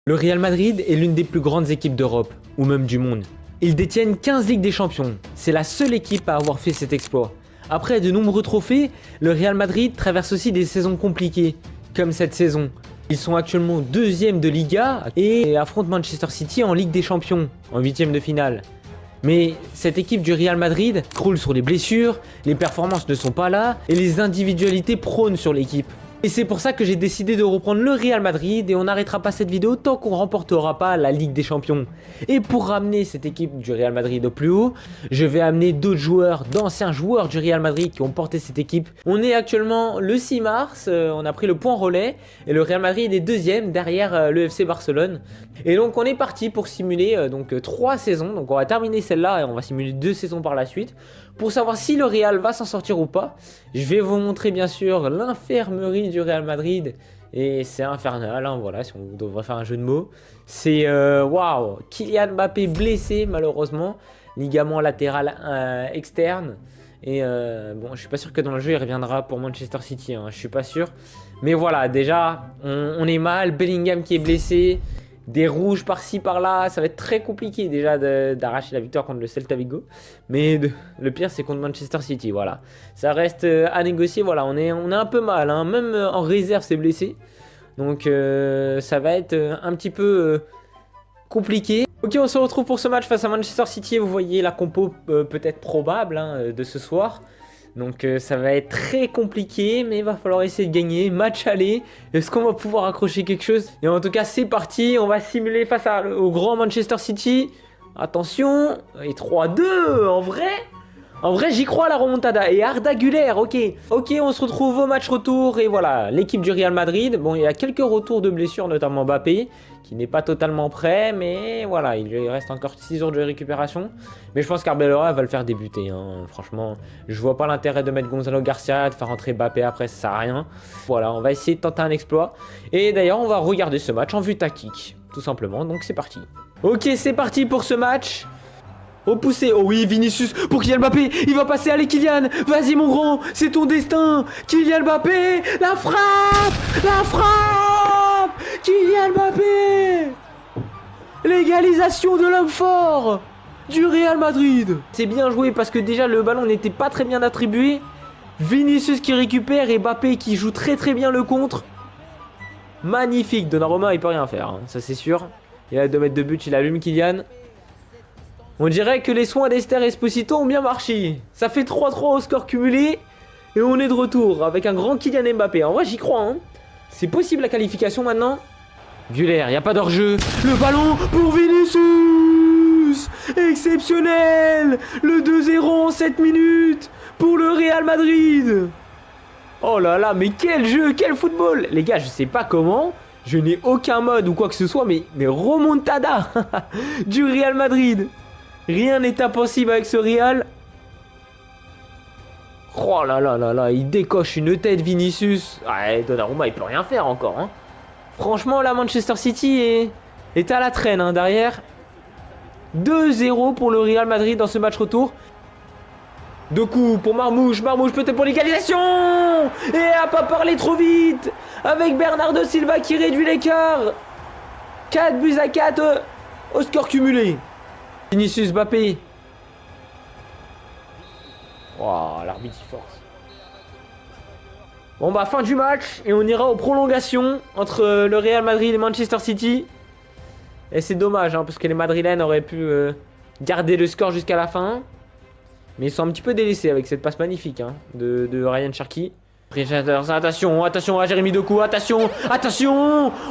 Le Real Madrid est l'une des plus grandes équipes d'Europe, ou même du monde. Ils détiennent 15 Ligues des Champions. C'est la seule équipe à avoir fait cet exploit. Après de nombreux trophées, le Real Madrid traverse aussi des saisons compliquées, comme cette saison. Ils sont actuellement deuxième de Liga et affrontent Manchester City en Ligue des Champions, en huitième de finale. Mais cette équipe du Real Madrid croule sur les blessures, les performances ne sont pas là et les individualités prônent sur l'équipe. Et c'est pour ça que j'ai décidé de reprendre le Real Madrid et on n'arrêtera pas cette vidéo tant qu'on ne remportera pas la Ligue des Champions. Et pour ramener cette équipe du Real Madrid au plus haut, je vais amener d'autres joueurs, d'anciens joueurs du Real Madrid qui ont porté cette équipe. On est actuellement le 6 mars, on a pris le point relais et le Real Madrid est deuxième derrière le FC Barcelone. Et donc on est parti pour simuler 3 saisons, donc on va terminer celle-là et on va simuler 2 saisons par la suite. Pour savoir si le Real va s'en sortir ou pas, je vais vous montrer bien sûr l'infirmerie du Real Madrid. Et c'est infernal, hein, voilà, si on devrait faire un jeu de mots. C'est waouh, Kylian Mbappé blessé malheureusement, ligament latéral externe. Et bon, je suis pas sûr que dans le jeu il reviendra pour Manchester City, hein, je suis pas sûr. Mais voilà, déjà, on est mal, Bellingham qui est blessé. Des rouges par-ci par-là, ça va être très compliqué déjà d'arracher la victoire contre le Celta Vigo. Mais le pire c'est contre Manchester City, voilà. Ça reste à négocier, voilà, on est un peu mal, hein. Même en réserve c'est blessé. Donc ça va être un petit peu compliqué. Ok, on se retrouve pour ce match face à Manchester City. Vous voyez la compo peut-être probable hein, de ce soir. Donc ça va être très compliqué, mais il va falloir essayer de gagner. Match aller, est-ce qu'on va pouvoir accrocher quelque chose? Et en tout cas c'est parti, on va simuler face au grand Manchester City. Attention, et 3-2 en vrai. En vrai j'y crois à la remontada. Et Arda Güler, ok, on se retrouve au match retour. Et voilà, l'équipe du Real Madrid. Bon, il y a quelques retours de blessures, notamment Mbappé qui n'est pas totalement prêt, mais voilà, il reste encore 6 jours de récupération. Mais je pense qu'Arbeloa va le faire débuter, hein. Franchement, je vois pas l'intérêt de mettre Gonzalo Garcia, de faire rentrer Mbappé après, ça sert à rien. Voilà, on va essayer de tenter un exploit. Et d'ailleurs, on va regarder ce match en vue tactique, tout simplement, donc c'est parti. Ok, c'est parti pour ce match. Au poussé, oh oui, Vinicius pour Kylian Mbappé, il va passer, allez Kylian, vas-y mon grand, c'est ton destin, Kylian Mbappé, la frappe, Kylian Mbappé, l'égalisation de l'homme fort du Real Madrid. C'est bien joué parce que déjà le ballon n'était pas très bien attribué, Vinicius qui récupère et Mbappé qui joue très bien le contre. Magnifique, Donnarumma il peut rien faire, hein, ça c'est sûr, il a 2 mètres de but, il allume Kylian. On dirait que les soins d'Esther Esposito ont bien marché. Ça fait 3-3 au score cumulé. Et on est de retour avec un grand Kylian Mbappé. En vrai, j'y crois. Hein. C'est possible la qualification maintenant. Güler, il n'y a pas d'hors-jeu. Le ballon pour Vinicius. Exceptionnel. Le 2-0 en 7 minutes pour le Real Madrid. Oh là là, mais quel jeu, quel football. Les gars, je sais pas comment. Je n'ai aucun mode ou quoi que ce soit. Mais remontada du Real Madrid. Rien n'est impossible avec ce Real. Oh là là là là, il décoche une tête Vinicius. Ouais, Donnarumma il peut rien faire encore. Hein. Franchement là Manchester City est à la traîne hein, derrière. 2-0 pour le Real Madrid dans ce match retour. 2 coups pour Marmouche peut-être pour l'égalisation. Et à pas parler trop vite. Avec Bernardo Silva qui réduit l'écart. 4-4 au score cumulé. Vinicius Mbappé. Wow, l'arbitre il force. Bon bah fin du match et on ira aux prolongations entre le Real Madrid et Manchester City. Et c'est dommage hein, parce que les Madrilènes auraient pu garder le score jusqu'à la fin. Mais ils sont un petit peu délaissés avec cette passe magnifique hein, de Ryan Cherki. Attention à Jérémy Doku, attention.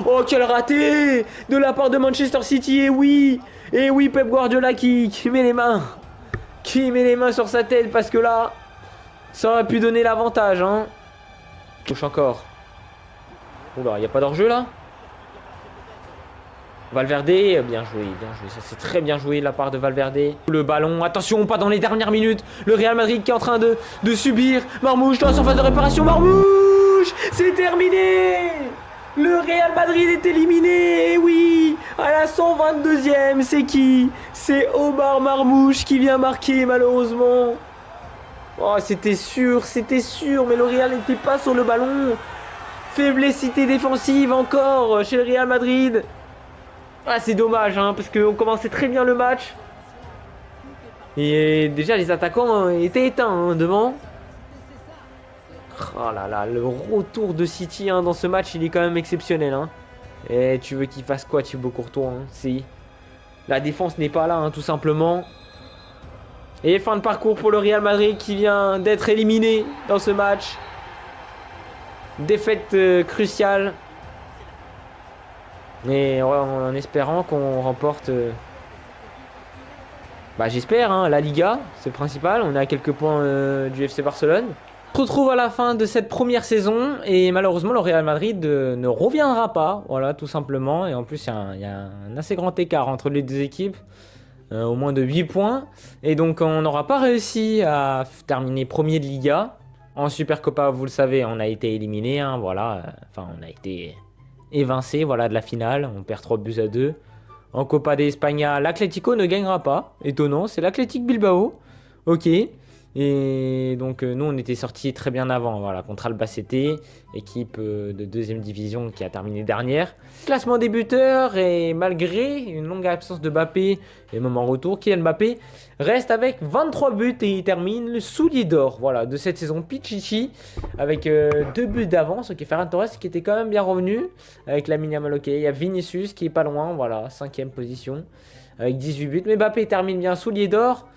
Oh quel raté de la part de Manchester City, et oui Pep Guardiola qui met les mains sur sa tête parce que là ça aurait pu donner l'avantage hein. Touche encore. Oula, il n'y a pas d'hors-jeu là. Valverde, bien joué, ça c'est très bien joué de la part de Valverde. Le ballon, attention, pas dans les dernières minutes. Le Real Madrid qui est en train de subir. Marmouche dans la surface de réparation, Marmouche, c'est terminé. Le Real Madrid est éliminé, et oui, à la 122e, c'est qui? C'est Omar Marmouche qui vient marquer malheureusement. Oh, c'était sûr, mais le Real n'était pas sur le ballon. Faiblessité défensive encore chez le Real Madrid. Ah, c'est dommage, hein, parce qu'on commençait très bien le match. Et déjà, les attaquants étaient éteints hein, devant. Oh là là, le retour de City hein, dans ce match, il est quand même exceptionnel. Hein. Et tu veux qu'il fasse quoi, Thibaut Courtois hein, si la défense n'est pas là, hein, tout simplement. Et fin de parcours pour le Real Madrid qui vient d'être éliminé dans ce match. Défaite cruciale. Mais ouais, en espérant qu'on remporte... Bah j'espère, hein, la Liga, c'est le principal. On est à quelques points du FC Barcelone. On se retrouve à la fin de cette première saison et malheureusement le Real Madrid ne reviendra pas. Voilà, tout simplement. Et en plus, il y a un assez grand écart entre les deux équipes. Au moins de 8 points. Et donc on n'aura pas réussi à terminer premier de Liga. En Supercopa, vous le savez, on a été éliminé. Hein, voilà. Enfin, on a été évincé voilà, de la finale. On perd 3 buts à 2. En Copa de España, l'Atlético ne gagnera pas. Étonnant, c'est l'Athletic Bilbao. Ok. Et donc nous on était sortis très bien avant, voilà, contre Albacete, équipe de deuxième division qui a terminé dernière. Classement des buteurs et malgré une longue absence de Mbappé et même en retour, Kylian Mbappé reste avec 23 buts et il termine le soulier d'or voilà, de cette saison Pichichi avec 2 buts d'avance. Ok, Ferran Torres qui était quand même bien revenu avec Lamine Yamal. Ok, il y a Vinicius qui est pas loin, voilà, 5ème position avec 18 buts. Mais Mbappé termine bien soulier d'or.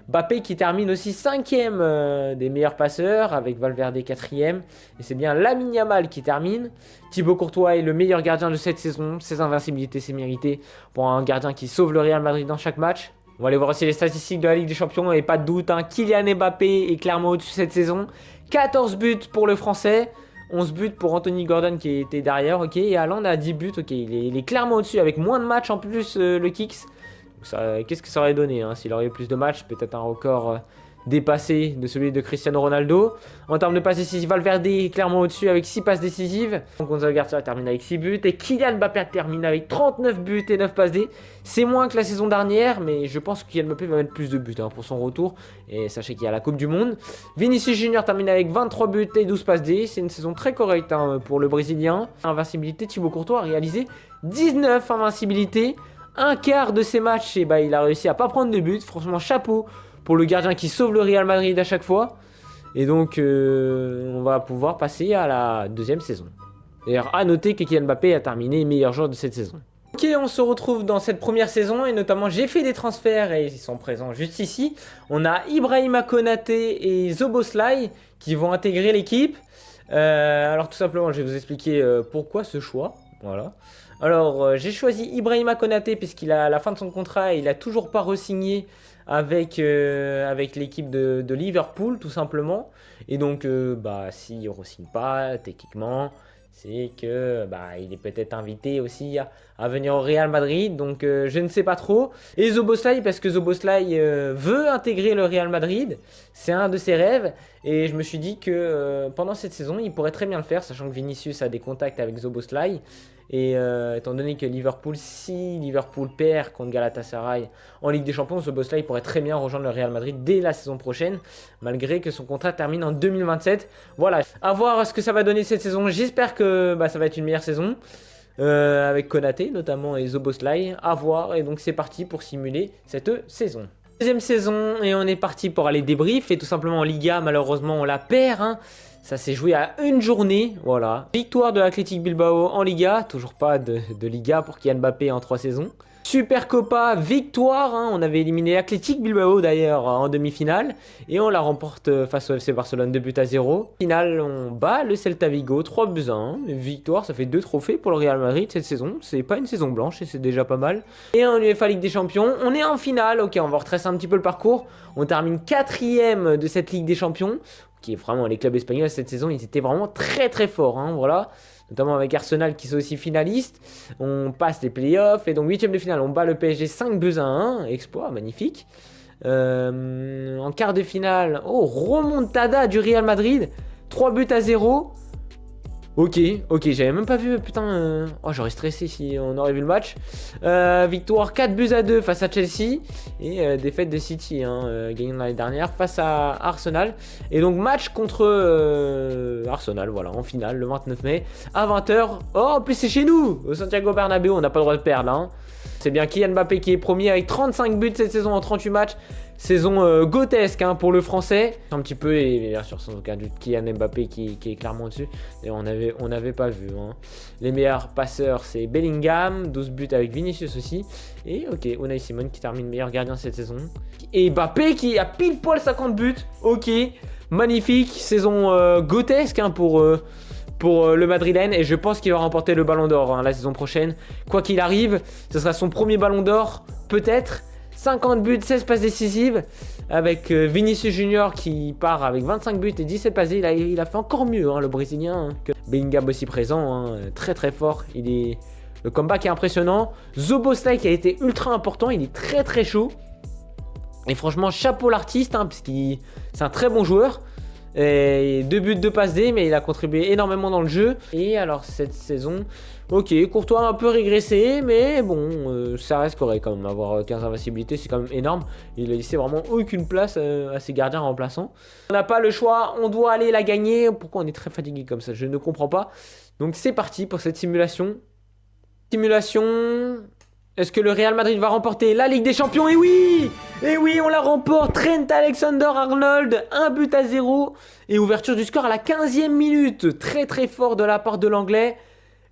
Mbappé qui termine aussi 5ème des meilleurs passeurs avec Valverde 4ème. Et c'est bien Lamine Yamal qui termine. Thibaut Courtois est le meilleur gardien de cette saison. Ses invincibilités, c'est mérité pour un gardien qui sauve le Real Madrid dans chaque match. On va aller voir aussi les statistiques de la Ligue des Champions. Et pas de doute, hein, Kylian Mbappé est clairement au-dessus cette saison. 14 buts pour le Français. 11 buts pour Anthony Gordon qui était derrière. Ok, et Haaland a 10 buts. Ok, il est clairement au-dessus avec moins de matchs en plus le Kicks. Qu'est-ce que ça aurait donné hein, s'il aurait eu plus de matchs, peut-être un record dépassé de celui de Cristiano Ronaldo. En termes de passes décisives, Valverde est clairement au-dessus avec 6 passes décisives. Gonzalo Garcia termine avec 6 buts et Kylian Mbappé termine avec 39 buts et 9 passes D. C'est moins que la saison dernière, mais je pense que Kylian Mbappé va mettre plus de buts hein, pour son retour. Et sachez qu'il y a la Coupe du Monde. Vinicius Junior termine avec 23 buts et 12 passes D. C'est une saison très correcte hein, pour le Brésilien. Invincibilité, Thibaut Courtois a réalisé 19 invincibilités. Un quart de ces matchs, et bah, il a réussi à pas prendre de but. Franchement, chapeau pour le gardien qui sauve le Real Madrid à chaque fois. Et donc, on va pouvoir passer à la deuxième saison. D'ailleurs, à noter que Kylian Mbappé a terminé meilleur joueur de cette saison. Ok, on se retrouve dans cette première saison et notamment j'ai fait des transferts et ils sont présents juste ici. On a Ibrahima Konaté et Szoboszlai qui vont intégrer l'équipe. Alors tout simplement, je vais vous expliquer pourquoi ce choix. Voilà. Alors, j'ai choisi Ibrahima Konaté puisqu'il a à la fin de son contrat et il a toujours pas re-signé avec l'équipe de Liverpool, tout simplement. Et donc, bah, s'il ne re-signe pas, techniquement, c'est que bah, il est peut-être invité aussi à venir au Real Madrid. Donc, je ne sais pas trop. Et Szoboszlai, parce que Szoboszlai veut intégrer le Real Madrid. C'est un de ses rêves. Et je me suis dit que pendant cette saison, il pourrait très bien le faire, sachant que Vinicius a des contacts avec Szoboszlai. Et étant donné que Liverpool, si Liverpool perd contre Galatasaray en Ligue des Champions, Szoboszlai pourrait très bien rejoindre le Real Madrid dès la saison prochaine, malgré que son contrat termine en 2027. Voilà, à voir ce que ça va donner cette saison. J'espère que bah, ça va être une meilleure saison, avec Konaté notamment et Szoboszlai, à voir. Et donc c'est parti pour simuler cette saison. Deuxième saison et on est parti pour aller débrief. Et tout simplement en Liga, malheureusement on la perd, hein. Ça s'est joué à une journée, voilà. Victoire de l'Athletic Bilbao en Liga, toujours pas de Liga pour Kylian Mbappé en 3 saisons. Supercopa, victoire, hein. On avait éliminé l'Athletic Bilbao d'ailleurs en demi-finale. Et on la remporte face au FC Barcelone 2 buts à 0. Finale, on bat le Celta Vigo 3 buts à 1. Victoire, ça fait 2 trophées pour le Real Madrid cette saison. C'est pas une saison blanche et c'est déjà pas mal. Et en UEFA Ligue des Champions, on est en finale. Ok, on va retracer un petit peu le parcours. On termine 4ème de cette Ligue des Champions. Qui est vraiment les clubs espagnols cette saison, ils étaient vraiment très très forts, hein, voilà. Notamment avec Arsenal qui sont aussi finalistes. On passe les playoffs et donc 8ème de finale, on bat le PSG 5 buts à 1, exploit, magnifique. En quart de finale, oh, remontada du Real Madrid, 3 buts à 0. Ok, j'avais même pas vu, putain, oh, j'aurais stressé si on aurait vu le match. Victoire 4 buts à 2 face à Chelsea et défaite de City, hein, gagnant l'année dernière face à Arsenal. Et donc match contre Arsenal, voilà, en finale le 29 mai à 20h. Oh, en plus c'est chez nous, au Santiago Bernabéu, on n'a pas le droit de perdre, hein. C'est bien Kylian Mbappé qui est premier avec 35 buts cette saison en 38 matchs. Saison grotesque pour le français. Un petit peu, et bien sûr sans aucun doute Kylian Mbappé qui est clairement dessus. Et on n'avait pas vu. Les meilleurs passeurs c'est Bellingham, 12 buts avec Vinicius aussi. Et ok, Unai Simon qui termine meilleur gardien cette saison. Et Mbappé qui a pile poil 50 buts. Ok, magnifique. Saison grotesque pour le Madrilène, et je pense qu'il va remporter le Ballon d'Or la saison prochaine. Quoi qu'il arrive, ce sera son premier Ballon d'Or, peut-être. 50 buts, 16 passes décisives, avec Vinicius Junior qui part avec 25 buts et 17 passes. Il a fait encore mieux, le Brésilien. Que Bellingham aussi présent, très très fort. Le comeback est impressionnant. Szoboszlai qui a été ultra important, il est très très chaud. Et franchement, chapeau l'artiste, parce qu'il c'est un très bon joueur. Et 2 buts, 2 passes D, mais il a contribué énormément dans le jeu. Et alors cette saison, ok, Courtois a un peu régressé, mais bon, ça reste correct quand même. Avoir 15 invincibilités, c'est quand même énorme. Il a laissé vraiment aucune place à ses gardiens remplaçants. On n'a pas le choix, on doit aller la gagner. Pourquoi on est très fatigué comme ça? Je ne comprends pas. Donc c'est parti pour cette simulation. Simulation... Est-ce que le Real Madrid va remporter la Ligue des Champions? Et oui! Et oui, on la remporte! Trent Alexander-Arnold, 1-0. Et ouverture du score à la 15e minute. Très très fort de la part de l'Anglais.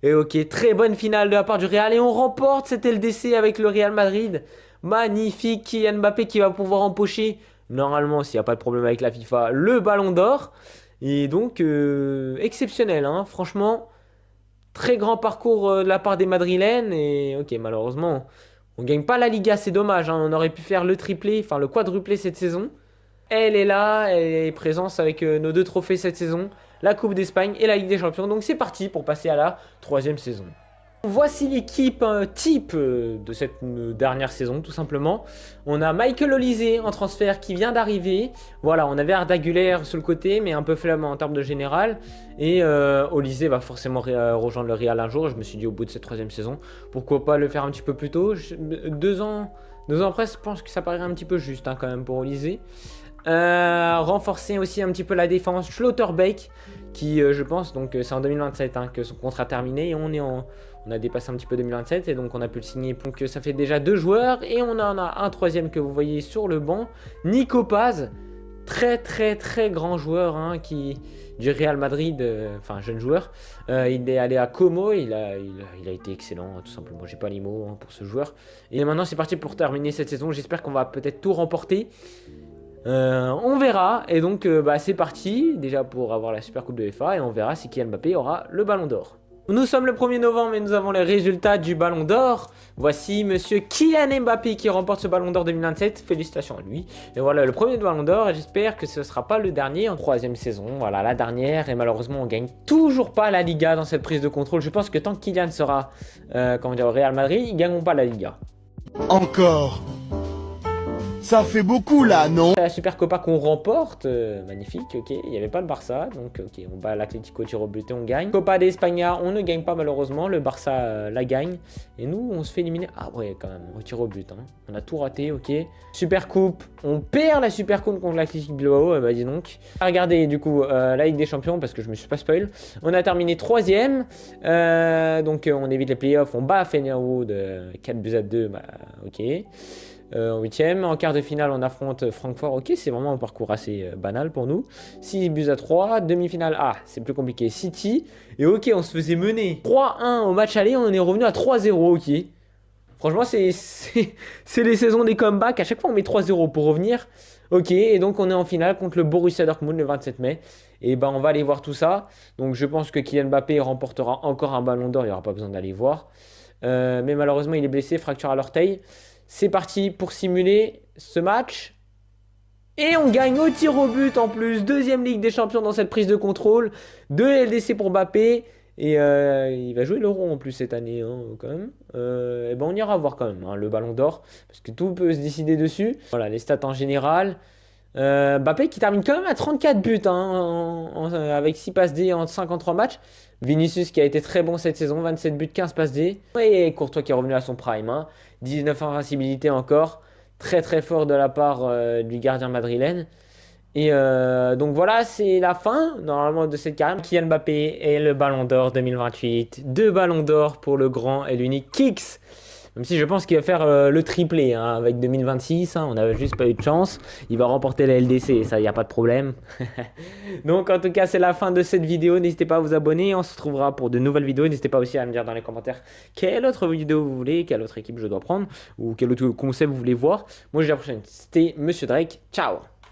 Et ok, très bonne finale de la part du Real. Et on remporte cet LDC avec le Real Madrid. Magnifique, Kylian Mbappé qui va pouvoir empocher, normalement, s'il n'y a pas de problème avec la FIFA, le Ballon d'Or. Et donc, exceptionnel, franchement... Très grand parcours de la part des Madrilènes. Et ok, malheureusement, on gagne pas la Liga, c'est dommage. On aurait pu faire le triplé, enfin le quadruplé cette saison. Elle est là, elle est présente avec nos 2 trophées cette saison, la Coupe d'Espagne et la Ligue des Champions. Donc c'est parti pour passer à la 3e saison. Voici l'équipe type de cette dernière saison, tout simplement. On a Michael Olise en transfert qui vient d'arriver. Voilà, on avait Arda Güler sur le côté, mais un peu faible en termes de général. Et Olise va forcément rejoindre le Real un jour. Je me suis dit au bout de cette 3e saison, pourquoi pas le faire un petit peu plus tôt. 2 ans après, je pense que ça paraît un petit peu juste quand même pour Olise. Renforcer aussi un petit peu la défense. Schlotterbeck qui je pense, donc c'est en 2027 que son contrat terminé, et on a dépassé un petit peu 2027 et donc on a pu le signer. Donc ça fait déjà 2 joueurs et on en a un 3e que vous voyez sur le banc, Nico Paz, très très très grand joueur du Real Madrid, enfin jeune joueur. Il est allé à Como, il a été excellent tout simplement, j'ai pas les mots pour ce joueur. Et maintenant c'est parti pour terminer cette saison, j'espère qu'on va peut-être tout remporter. On verra, et donc c'est parti déjà pour avoir la Super Coupe de UEFA, et on verra si Kylian Mbappé aura le Ballon d'Or. Nous sommes le 1er novembre et nous avons les résultats du Ballon d'Or. Voici monsieur Kylian Mbappé qui remporte ce Ballon d'Or 2027. Félicitations à lui. Et voilà le premier Ballon d'Or, et j'espère que ce ne sera pas le dernier en 3e saison. Voilà la dernière, et malheureusement on gagne toujours pas la Liga dans cette prise de contrôle. Je pense que tant que Kylian sera au Real Madrid, ils ne gagneront pas la Liga. Encore. Ça fait beaucoup là, non? La Super Copa qu'on remporte, magnifique, ok, il n'y avait pas le Barça, donc ok, on bat l'Atlético tire au but et on gagne. Copa d'Espagne, on ne gagne pas malheureusement, le Barça la gagne, et nous on se fait éliminer, ah ouais quand même, on tire au but, on a tout raté, ok. Super Coupe, on perd la Super Coupe contre l'Athletic Bilbao, dis donc. Regardez du coup la Ligue des Champions, parce que je me suis pas spoil, on a terminé 3e, donc on évite les playoffs, on bat Fenerwood 4-2, ok. En 8e, en quart de finale on affronte Francfort, ok, c'est vraiment un parcours assez banal pour nous. 6-3, demi-finale, c'est plus compliqué, City, et ok, on se faisait mener 3-1 au match aller, on est revenu à 3-0, ok. Franchement c'est les saisons des comebacks, à chaque fois on met 3-0 pour revenir, ok, et donc on est en finale contre le Borussia Dortmund le 27 mai, et on va aller voir tout ça. Donc je pense que Kylian Mbappé remportera encore un Ballon d'Or, il n'y aura pas besoin d'aller voir, mais malheureusement il est blessé, fracture à l'orteil. C'est parti pour simuler ce match. Et on gagne au tir au but en plus. 2e Ligue des Champions dans cette prise de contrôle. 2 LDC pour Mbappé. Et il va jouer l'Euro en plus cette année quand même. Et on ira voir quand même le Ballon d'Or. Parce que tout peut se décider dessus. Voilà les stats en général. Mbappé qui termine quand même à 34 buts avec 6 passes D en 53 matchs. Vinicius qui a été très bon cette saison, 27 buts, 15 passes D. Et Courtois qui est revenu à son prime, 19 invincibilités encore. Très très fort de la part du gardien madrilène. Et donc voilà, c'est la fin normalement de cette carrière. Kylian Mbappé et le Ballon d'Or 2028. 2 Ballons d'Or pour le grand et l'unique Kicks. Même si je pense qu'il va faire le triplé hein, avec 2026, hein, on n'a juste pas eu de chance. Il va remporter la LDC, ça, il n'y a pas de problème. Donc en tout cas, c'est la fin de cette vidéo. N'hésitez pas à vous abonner. On se retrouvera pour de nouvelles vidéos. N'hésitez pas aussi à me dire dans les commentaires quelle autre vidéo vous voulez, quelle autre équipe je dois prendre ou quel autre concept vous voulez voir. Moi, je dis à la prochaine. C'était Monsieur Drake. Ciao!